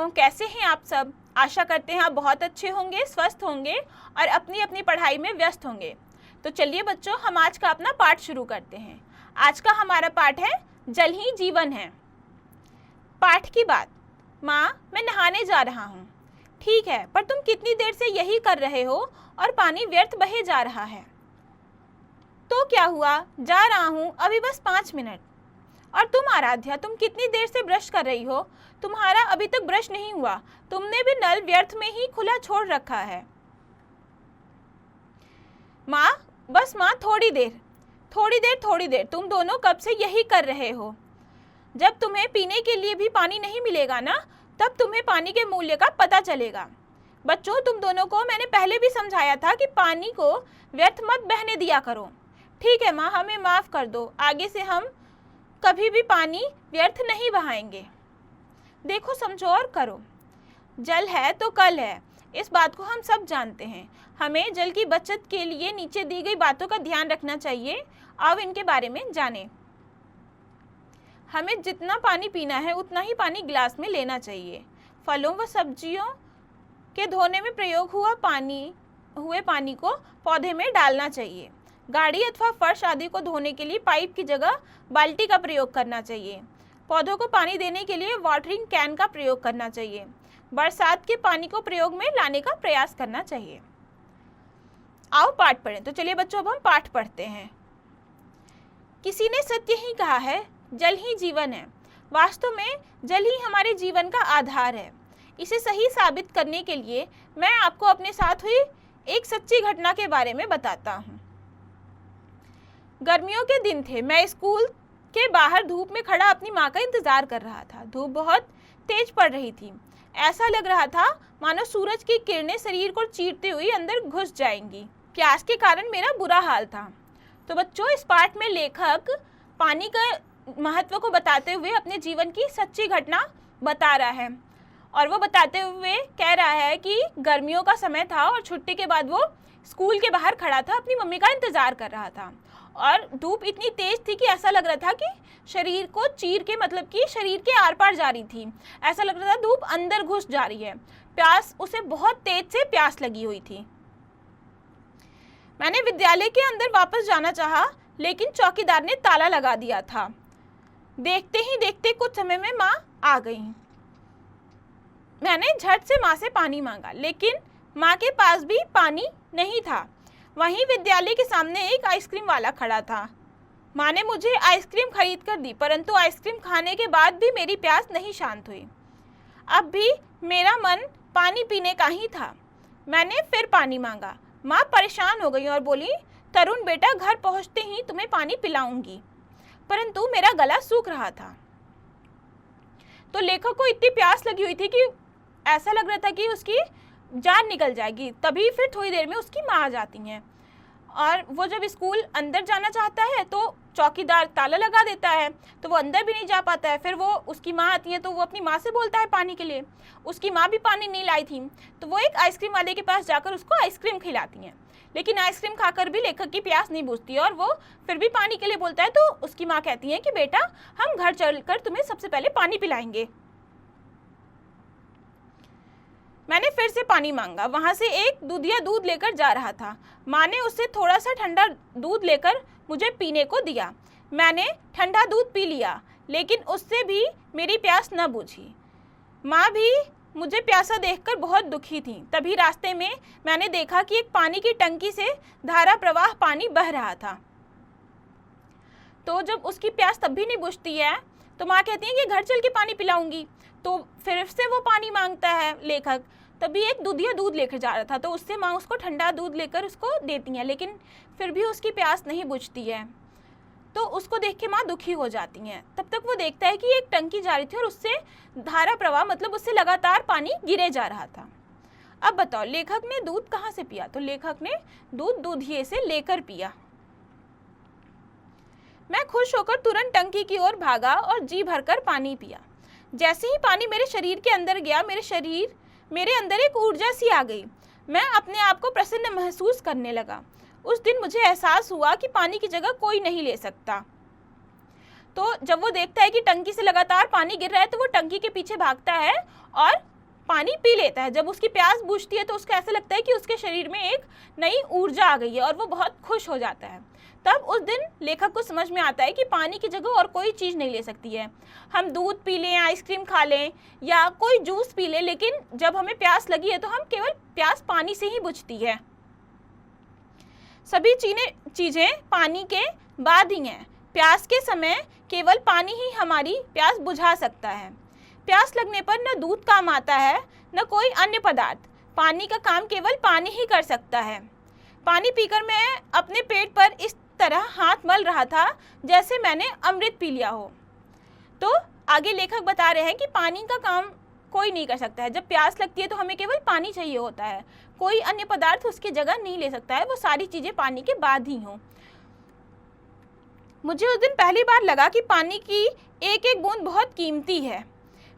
बच्चों, कैसे हैं आप सब? आशा करते हैं आप बहुत अच्छे होंगे, स्वस्थ होंगे और अपनी अपनी पढ़ाई में व्यस्त होंगे। तो चलिए बच्चों, हम आज का अपना पाठ शुरू करते हैं। आज का हमारा पाठ है जल ही जीवन है। पाठ की बात। माँ, मैं नहाने जा रहा हूँ। ठीक है, पर तुम कितनी देर से यही कर रहे हो और पानी व्यर्थ बहे जा रहा है। तो क्या हुआ, जा रहा हूँ, अभी बस 5 मिनट। और तुम आराध्या, तुम कितनी देर से ब्रश कर रही हो? तुम्हारा अभी तक ब्रश नहीं हुआ, तुमने भी नल व्यर्थ में ही खुला छोड़ रखा है। माँ, बस माँ, थोड़ी देर, तुम दोनों कब से यही कर रहे हो। जब तुम्हें पीने के लिए भी पानी नहीं मिलेगा ना, तब तुम्हें पानी के मूल्य का पता चलेगा। बच्चों, तुम दोनों को मैंने पहले भी समझाया था कि पानी को व्यर्थ मत बहने दिया करो। ठीक है माँ, हमें माफ़ कर दो, आगे से हम कभी भी पानी व्यर्थ नहीं बहाएंगे। देखो, समझो और करो। जल है तो कल है, इस बात को हम सब जानते हैं। हमें जल की बचत के लिए नीचे दी गई बातों का ध्यान रखना चाहिए। अब इनके बारे में जानें। हमें जितना पानी पीना है उतना ही पानी गिलास में लेना चाहिए। फलों व सब्जियों के धोने में प्रयोग हुए पानी को पौधे में डालना चाहिए। गाड़ी अथवा फर्श आदि को धोने के लिए पाइप की जगह बाल्टी का प्रयोग करना चाहिए। पौधों को पानी देने के लिए वाटरिंग कैन का प्रयोग करना चाहिए। बरसात के पानी को प्रयोग में लाने का प्रयास करना चाहिए। आओ पाठ पढ़ें। तो चलिए बच्चों, अब हम पाठ पढ़ते हैं। किसी ने सत्य ही कहा है, जल ही जीवन है। वास्तव में जल ही हमारे जीवन का आधार है। इसे सही साबित करने के लिए मैं आपको अपने साथ हुई एक सच्ची घटना के बारे में बताता हूँ। गर्मियों के दिन थे। मैं स्कूल के बाहर धूप में खड़ा अपनी माँ का इंतजार कर रहा था। धूप बहुत तेज पड़ रही थी। ऐसा लग रहा था मानो सूरज की किरणें शरीर को चीरते हुए अंदर घुस जाएंगी। प्यास के कारण मेरा बुरा हाल था। तो बच्चों, इस पाठ में लेखक पानी का महत्व को बताते हुए अपने जीवन की सच्ची घटना बता रहा है। और वो बताते हुए कह रहा है कि गर्मियों का समय था और छुट्टी के बाद वो स्कूल के बाहर खड़ा था, अपनी मम्मी का इंतजार कर रहा था। और धूप इतनी तेज थी कि ऐसा लग रहा था कि शरीर को चीर के, मतलब कि शरीर के आर पार जा रही थी। ऐसा लग रहा था धूप अंदर घुस जा रही है। प्यास, उसे बहुत तेज से प्यास लगी हुई थी। मैंने विद्यालय के अंदर वापस जाना चाहा, लेकिन चौकीदार ने ताला लगा दिया था। देखते ही देखते कुछ समय में माँ आ गई। मैंने झट से माँ से पानी मांगा, लेकिन माँ के पास भी पानी नहीं था। वहीं विद्यालय के सामने एक आइसक्रीम वाला खड़ा था। माँ ने मुझे आइसक्रीम खरीद कर दी, परंतु आइसक्रीम खाने के बाद भी मेरी प्यास नहीं शांत हुई। अब भी मेरा मन पानी पीने का ही था। मैंने फिर पानी मांगा। माँ परेशान हो गई और बोली, तरुण बेटा, घर पहुँचते ही तुम्हें पानी पिलाऊंगी। परंतु मेरा गला सूख रहा था। तो लेखक को इतनी प्यास लगी हुई थी कि ऐसा लग रहा था कि उसकी जान निकल जाएगी। तभी फिर थोड़ी देर में उसकी माँ आ जाती हैं और वो जब स्कूल अंदर जाना चाहता है तो चौकीदार ताला लगा देता है, तो वो अंदर भी नहीं जा पाता है। फिर वो उसकी माँ आती है तो वो अपनी माँ से बोलता है पानी के लिए। उसकी माँ भी पानी नहीं लाई थी, तो वो एक आइसक्रीम वाले के पास जाकर उसको आइसक्रीम खिलाती हैं। लेकिन आइसक्रीम खाकर भी लेखक की प्यास नहीं बुझती और वो फिर भी पानी के लिए बोलता है। तो उसकी माँ कहती है कि बेटा, हम घर चलकर तुम्हें सबसे पहले पानी पिलाएंगे। मैंने फिर से पानी मांगा। वहाँ से एक दूधिया दूध लेकर जा रहा था। माँ ने उससे थोड़ा सा ठंडा दूध लेकर मुझे पीने को दिया। मैंने ठंडा दूध पी लिया, लेकिन उससे भी मेरी प्यास न बुझी। माँ भी मुझे प्यासा देखकर बहुत दुखी थी। तभी रास्ते में मैंने देखा कि एक पानी की टंकी से धारा प्रवाह पानी बह रहा था। तो जब उसकी प्यास तब भी नहीं बुझती है, तो माँ कहती है कि घर चल के पानी पिलाऊंगी। तो फिर से वो पानी मांगता है लेखक। तभी एक दूधिया दूध लेकर जा रहा था, तो उससे माँ उसको ठंडा दूध लेकर उसको देती हैं, लेकिन फिर भी उसकी प्यास नहीं बुझती है। तो उसको देख के माँ दुखी हो जाती हैं। तब तक वो देखता है कि एक टंकी जा रही थी और उससे धारा प्रवाह, मतलब उससे लगातार पानी गिरे जा रहा था। अब बताओ, लेखक ने दूध कहाँ से पिया? तो लेखक ने दूध दूधिये से लेकर पिया। मैं खुश होकर तुरंत टंकी की ओर भागा और जी भरकर पानी पिया। जैसे ही पानी मेरे शरीर के अंदर गया, मेरे अंदर एक ऊर्जा सी आ गई। मैं अपने आप को प्रसन्न महसूस करने लगा। उस दिन मुझे एहसास हुआ कि पानी की जगह कोई नहीं ले सकता। तो जब वो देखता है कि टंकी से लगातार पानी गिर रहा है तो वो टंकी के पीछे भागता है और पानी पी लेता है। जब उसकी प्यास बुझती है तो उसको ऐसा लगता है कि उसके शरीर में एक नई ऊर्जा आ गई है और वो बहुत खुश हो जाता है। तब उस दिन लेखक को समझ में आता है कि पानी की जगह और कोई चीज़ नहीं ले सकती है। हम दूध पी लें, आइसक्रीम खा लें या कोई जूस पी लें, लेकिन जब हमें प्यास लगी है तो हम केवल प्यास पानी से ही बुझती है। सभी चीज़ें पानी के बाद ही हैं। प्यास के समय केवल पानी ही हमारी प्यास बुझा सकता है। प्यास लगने पर न दूध काम आता है न कोई अन्य पदार्थ। पानी का काम केवल पानी ही कर सकता है। पानी पीकर मैं अपने पेट पर इस तरह हाथ मल रहा था जैसे मैंने अमृत पी लिया हो। तो आगे लेखक बता रहे हैं कि पानी का काम कोई नहीं कर सकता है। जब प्यास लगती है तो हमें केवल पानी चाहिए होता है, कोई अन्य पदार्थ उसकी जगह नहीं ले सकता है, वो सारी चीज़ें पानी के बाद ही हों। मुझे उस दिन पहली बार लगा कि पानी की एक एक बूंद बहुत कीमती है।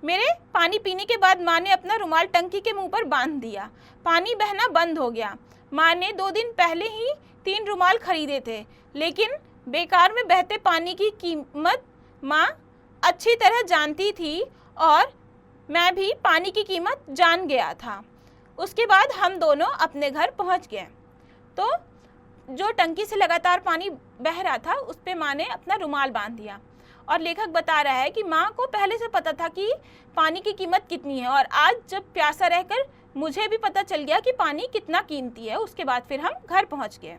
मेरे पानी पीने के बाद माँ ने अपना रुमाल टंकी के मुंह पर बांध दिया। पानी बहना बंद हो गया। माँ ने 2 दिन पहले ही 3 रुमाल खरीदे थे, लेकिन बेकार में बहते पानी की कीमत माँ अच्छी तरह जानती थी और मैं भी पानी की कीमत जान गया था। उसके बाद हम दोनों अपने घर पहुँच गए। तो जो टंकी से लगातार पानी बह रहा था उस पर माँ ने अपना रुमाल बांध दिया। और लेखक बता रहा है कि माँ को पहले से पता था कि पानी की कीमत कितनी है, और आज जब प्यासा रहकर मुझे भी पता चल गया कि पानी कितना कीमती है। उसके बाद फिर हम घर पहुँच गए।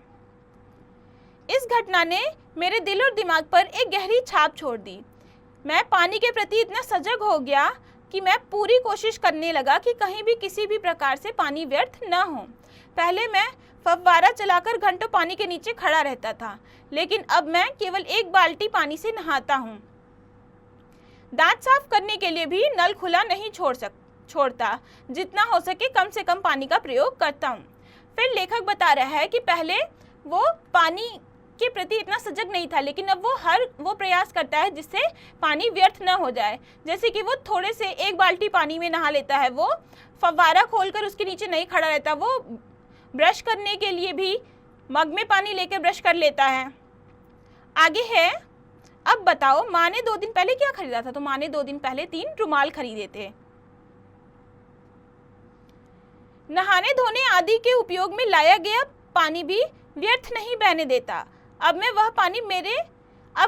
इस घटना ने मेरे दिल और दिमाग पर एक गहरी छाप छोड़ दी। मैं पानी के प्रति इतना सजग हो गया कि मैं पूरी कोशिश करने लगा कि कहीं भी किसी भी प्रकार से पानी व्यर्थ न हो। पहले मैं फव्वारा चलाकर घंटों पानी के नीचे खड़ा रहता था, लेकिन अब मैं केवल 1 बाल्टी पानी से नहाता हूँ। दांत साफ करने के लिए भी नल खुला नहीं छोड़ता। जितना हो सके कम से कम पानी का प्रयोग करता हूँ। फिर लेखक बता रहा है कि पहले वो पानी के प्रति इतना सजग नहीं था, लेकिन अब वो प्रयास करता है जिससे पानी व्यर्थ न हो जाए। जैसे कि वो थोड़े से 1 बाल्टी पानी में नहा लेता है, वो फव्वारा खोलकर उसके नीचे नहीं खड़ा रहता, वो ब्रश करने के लिए भी मग में पानी लेकर ब्रश कर लेता है। आगे है, अब बताओ माँ ने 2 दिन पहले क्या खरीदा था। तो माँ ने 2 दिन पहले 3 रुमाल खरीदे थे। नहाने धोने आदि के उपयोग में लाया गया पानी भी व्यर्थ नहीं बहने देता। अब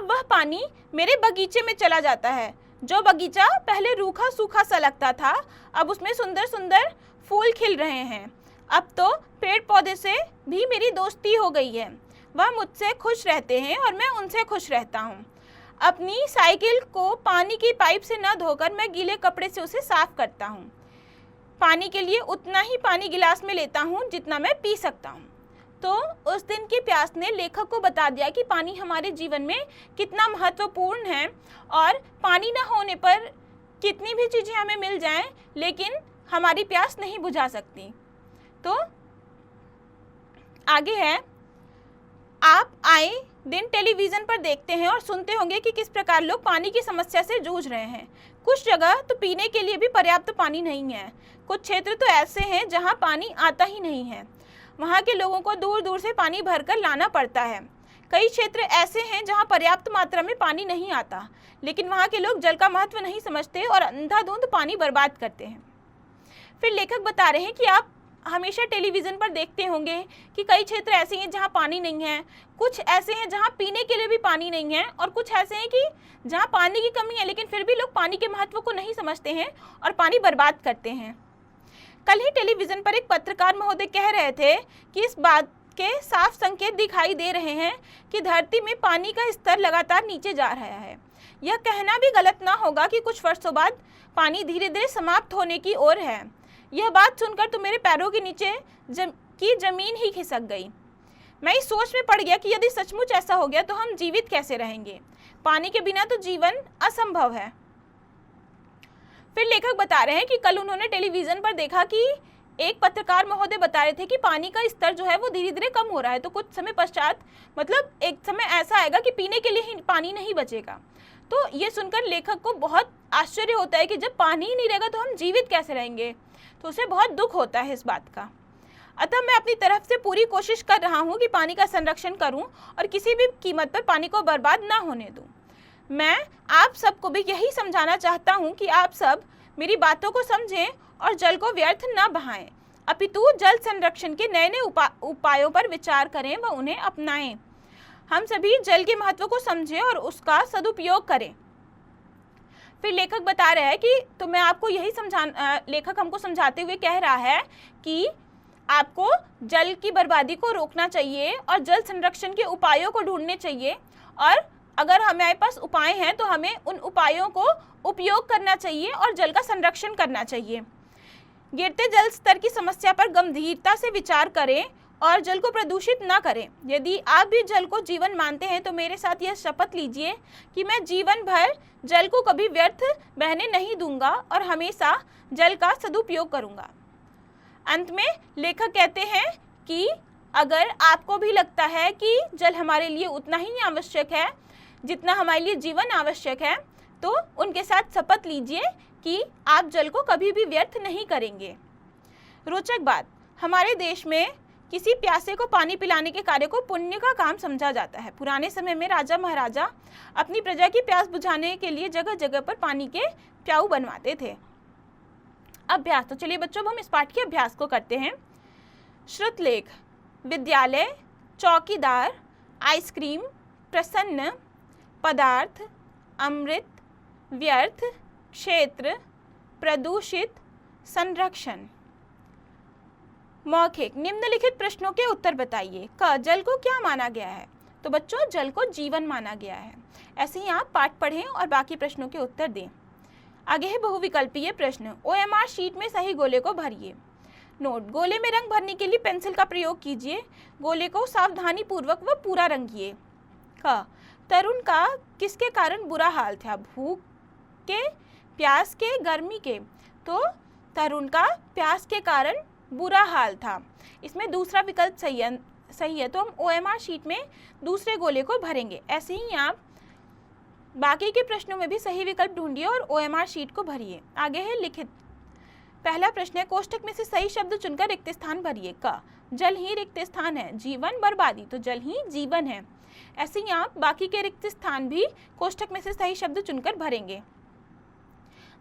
वह पानी मेरे बगीचे में चला जाता है। जो बगीचा पहले रूखा सूखा सा लगता था, अब उसमें सुंदर सुंदर फूल खिल रहे हैं। अब तो पेड़ पौधे से भी मेरी दोस्ती हो गई है। वह मुझसे खुश रहते हैं और मैं उनसे खुश रहता हूँ। अपनी साइकिल को पानी की पाइप से न धोकर मैं गीले कपड़े से उसे साफ करता हूँ। पानी के लिए उतना ही पानी गिलास में लेता हूँ जितना मैं पी सकता हूँ। तो उस दिन की प्यास ने लेखक को बता दिया कि पानी हमारे जीवन में कितना महत्वपूर्ण है, और पानी न होने पर कितनी भी चीज़ें हमें मिल जाएं, लेकिन हमारी प्यास नहीं बुझा सकती। तो आगे है, आप आए दिन टेलीविज़न पर देखते हैं और सुनते होंगे कि किस प्रकार लोग पानी की समस्या से जूझ रहे हैं। कुछ जगह तो पीने के लिए भी पर्याप्त पानी नहीं है। कुछ क्षेत्र तो ऐसे हैं जहां पानी आता ही नहीं है। वहां के लोगों को दूर दूर से पानी भरकर लाना पड़ता है। कई क्षेत्र ऐसे हैं जहां पर्याप्त मात्रा में पानी नहीं आता, लेकिन वहां के लोग जल का महत्व नहीं समझते और अंधाधुंध पानी बर्बाद करते हैं। फिर लेखक बता रहे हैं कि आप हमेशा टेलीविज़न पर देखते होंगे कि कई क्षेत्र ऐसे हैं जहां पानी नहीं है, कुछ ऐसे हैं जहां पीने के लिए भी पानी नहीं है, और कुछ ऐसे हैं कि जहां पानी की कमी है, लेकिन फिर भी लोग पानी के महत्व को नहीं समझते हैं और पानी बर्बाद करते हैं। कल ही टेलीविज़न पर एक पत्रकार महोदय कह रहे थे कि इस बात के साफ संकेत दिखाई दे रहे हैं कि धरती में पानी का स्तर लगातार नीचे जा रहा है। यह कहना भी गलत ना होगा कि कुछ वर्षों बाद पानी धीरे धीरे समाप्त होने की ओर है। यह बात सुनकर तो मेरे पैरों के नीचे की जमीन ही खिसक गई। मैं इस सोच में पड़ गया कि यदि सचमुच ऐसा हो गया तो हम जीवित कैसे रहेंगे। पानी के बिना तो जीवन असंभव है। फिर लेखक बता रहे हैं कि कल उन्होंने टेलीविज़न पर देखा कि एक पत्रकार महोदय बता रहे थे कि पानी का स्तर जो है वो धीरे धीरे कम हो रहा है। तो कुछ समय पश्चात, मतलब एक समय ऐसा आएगा कि पीने के लिए ही पानी नहीं बचेगा। तो ये सुनकर लेखक को बहुत आश्चर्य होता है कि जब पानी ही नहीं रहेगा तो हम जीवित कैसे रहेंगे। तो उसे बहुत दुख होता है इस बात का। अतः मैं अपनी तरफ से पूरी कोशिश कर रहा हूँ कि पानी का संरक्षण करूँ और किसी भी कीमत पर पानी को बर्बाद ना होने दूँ। मैं आप सबको भी यही समझाना चाहता हूँ कि आप सब मेरी बातों को समझें और जल को व्यर्थ न बहाएं, अपितु जल संरक्षण के नए नए उपायों पर विचार करें व उन्हें अपनाएं। हम सभी जल के महत्व को समझें और उसका सदुपयोग करें। फिर लेखक बता रहा है कि तो मैं आपको यही लेखक हमको समझाते हुए कह रहा है कि आपको जल की बर्बादी को रोकना चाहिए और जल संरक्षण के उपायों को ढूंढने चाहिए, और अगर हमारे पास उपाय हैं तो हमें उन उपायों को उपयोग करना चाहिए और जल का संरक्षण करना चाहिए। गिरते जल स्तर की समस्या पर गंभीरता से विचार करें और जल को प्रदूषित न करें। यदि आप भी जल को जीवन मानते हैं तो मेरे साथ यह शपथ लीजिए कि मैं जीवन भर जल को कभी व्यर्थ बहने नहीं दूंगा और हमेशा जल का सदुपयोग करूंगा। अंत में लेखक कहते हैं कि अगर आपको भी लगता है कि जल हमारे लिए उतना ही आवश्यक है जितना हमारे लिए जीवन आवश्यक है, तो उनके साथ शपथ लीजिए कि आप जल को कभी भी व्यर्थ नहीं करेंगे। रोचक बात, हमारे देश में किसी प्यासे को पानी पिलाने के कार्य को पुण्य का काम समझा जाता है। पुराने समय में राजा महाराजा अपनी प्रजा की प्यास बुझाने के लिए जगह जगह पर पानी के प्याऊ बनवाते थे। अभ्यास, तो चलिए बच्चों, हम इस पाठ के अभ्यास को करते हैं। श्रुतलेख, विद्यालय, चौकीदार, आइसक्रीम, प्रसन्न, पदार्थ, अमृत, व्यर्थ, क्षेत्र, प्रदूषित, संरक्षण। मौखिक, निम्नलिखित प्रश्नों के उत्तर बताइए। क, जल को क्या माना गया है? तो बच्चों, जल को जीवन माना गया है। ऐसे ही आप पाठ पढ़ें और बाकी प्रश्नों के उत्तर दें। आगे है बहुविकल्पीय प्रश्न। OMR शीट में सही गोले को भरिए। नोट, गोले में रंग भरने के लिए पेंसिल का प्रयोग कीजिए। गोले को सावधानी पूर्वक व पूरा रंगिए। क, तरुण का किसके कारण बुरा हाल था? भूख के, प्यास के, गर्मी के? तो तरुण का प्यास के कारण बुरा हाल था। इसमें दूसरा विकल्प सही है, तो हम OMR शीट में दूसरे गोले को भरेंगे। ऐसे ही आप बाकी के प्रश्नों में भी सही विकल्प ढूंढिए और OMR शीट को भरिए। आगे है लिखित। पहला प्रश्न है, कोष्ठक में से सही शब्द चुनकर रिक्त स्थान भरिए। क, जल ही रिक्त स्थान है। जीवन, बर्बादी, तो जल ही जीवन है। ऐसे ही आप बाकी के रिक्त स्थान भी कोष्ठक में से सही शब्द चुनकर भरेंगे।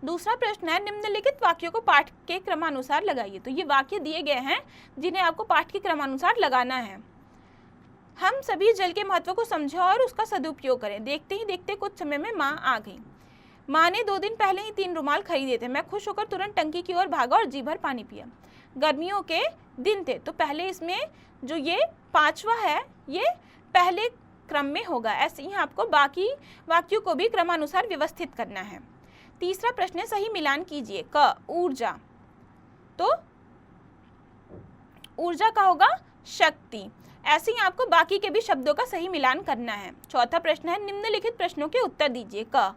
दूसरा प्रश्न है, निम्नलिखित वाक्यों को पाठ के क्रमानुसार लगाइए। तो ये वाक्य दिए गए हैं जिन्हें आपको पाठ के क्रमानुसार लगाना है। हम सभी जल के महत्व को समझें और उसका सदुपयोग करें। देखते ही देखते कुछ समय में माँ आ गई। माँ ने 2 दिन पहले ही 3 रुमाल खरीदे थे। मैं खुश होकर तुरंत टंकी की ओर भागा और जी भर पानी पिया। गर्मियों के दिन थे, तो पहले इसमें जो ये 5वां है ये पहले क्रम में होगा। ऐसे ही आपको बाकी वाक्यों को भी क्रमानुसार व्यवस्थित करना है। तीसरा प्रश्न है, सही मिलान कीजिए। क, ऊर्जा, तो ऊर्जा का होगा शक्ति। ऐसे ही आपको बाकी के भी शब्दों का सही मिलान करना है। चौथा प्रश्न है, निम्नलिखित प्रश्नों के उत्तर दीजिए। क,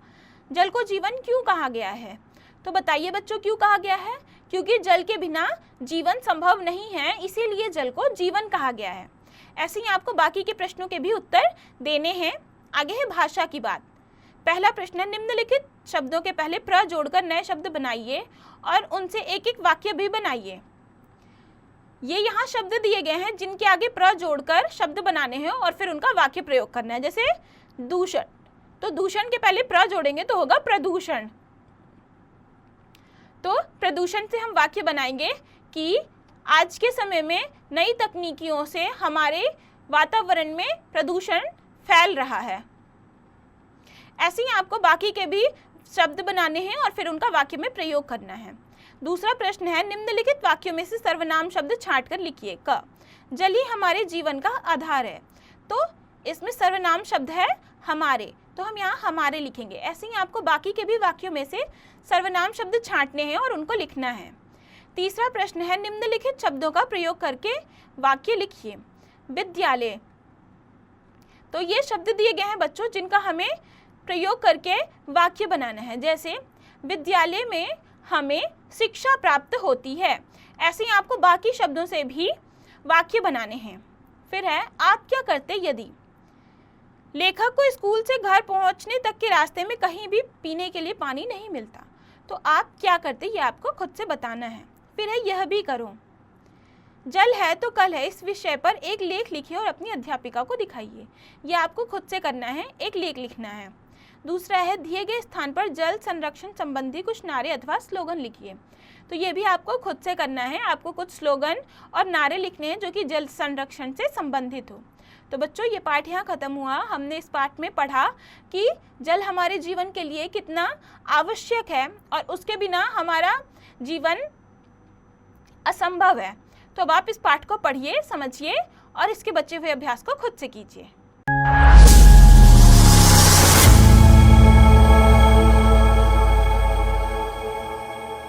जल को जीवन क्यों कहा गया है? तो बताइए बच्चों, क्यों कहा गया है? क्योंकि जल के बिना जीवन संभव नहीं है, इसीलिए जल को जीवन कहा गया है। ऐसे ही आपको बाकी के प्रश्नों के भी उत्तर देने हैं। आगे है भाषा की बात। पहला प्रश्न है, निम्नलिखित शब्दों के पहले प्र जोड़कर नए शब्द बनाइए और उनसे एक एक वाक्य भी बनाइए। ये यहाँ शब्द दिए गए हैं जिनके आगे प्र जोड़कर शब्द बनाने हैं और फिर उनका वाक्य प्रयोग करना है। जैसे दूषण, तो दूषण के पहले प्र जोड़ेंगे तो होगा प्रदूषण। तो प्रदूषण से हम वाक्य बनाएंगे कि आज के समय में नई तकनीकियों से हमारे वातावरण में प्रदूषण फैल रहा है। ऐसे ही आपको बाकी के भी शब्द बनाने हैं और फिर उनका वाक्य में प्रयोग करना है। दूसरा प्रश्न है, निम्नलिखित वाक्यों में से सर्वनाम शब्द छांटकर लिखिए। क, जल ही हमारे जीवन का आधार है। तो इसमें सर्वनाम शब्द है हमारे, तो हम यहाँ हमारे लिखेंगे। ऐसे ही आपको बाकी के भी वाक्यों में से सर्वनाम शब्द छांटने हैं और उनको लिखना है। तीसरा प्रश्न है, निम्नलिखित शब्दों का प्रयोग करके वाक्य लिखिए। विद्यालय, तो ये शब्द दिए गए हैं बच्चों जिनका हमें प्रयोग करके वाक्य बनाना है। जैसे विद्यालय में हमें शिक्षा प्राप्त होती है। ऐसे ही आपको बाकी शब्दों से भी वाक्य बनाने हैं। फिर है, आप क्या करते यदि। लेखक को स्कूल से घर पहुंचने तक के रास्ते में कहीं भी पीने के लिए पानी नहीं मिलता, तो आप क्या करते, ये आपको खुद से बताना है। फिर है, यह भी करो। जल है तो कल है, इस विषय पर एक लेख लिखिए और अपनी अध्यापिका को दिखाइए। यह आपको खुद से करना है, एक लेख लिखना है। दूसरा है दिए गए स्थान पर जल संरक्षण संबंधी कुछ नारे अथवा स्लोगन लिखिए। तो ये भी आपको खुद से करना है, आपको कुछ स्लोगन और नारे लिखने हैं जो कि जल संरक्षण से संबंधित हो। तो बच्चों ये पाठ यहाँ ख़त्म हुआ। हमने इस पाठ में पढ़ा कि जल हमारे जीवन के लिए कितना आवश्यक है और उसके बिना हमारा जीवन असंभव है। तो अब आप इस पाठ को पढ़िए, समझिए और इसके बचे हुए अभ्यास को खुद से कीजिए।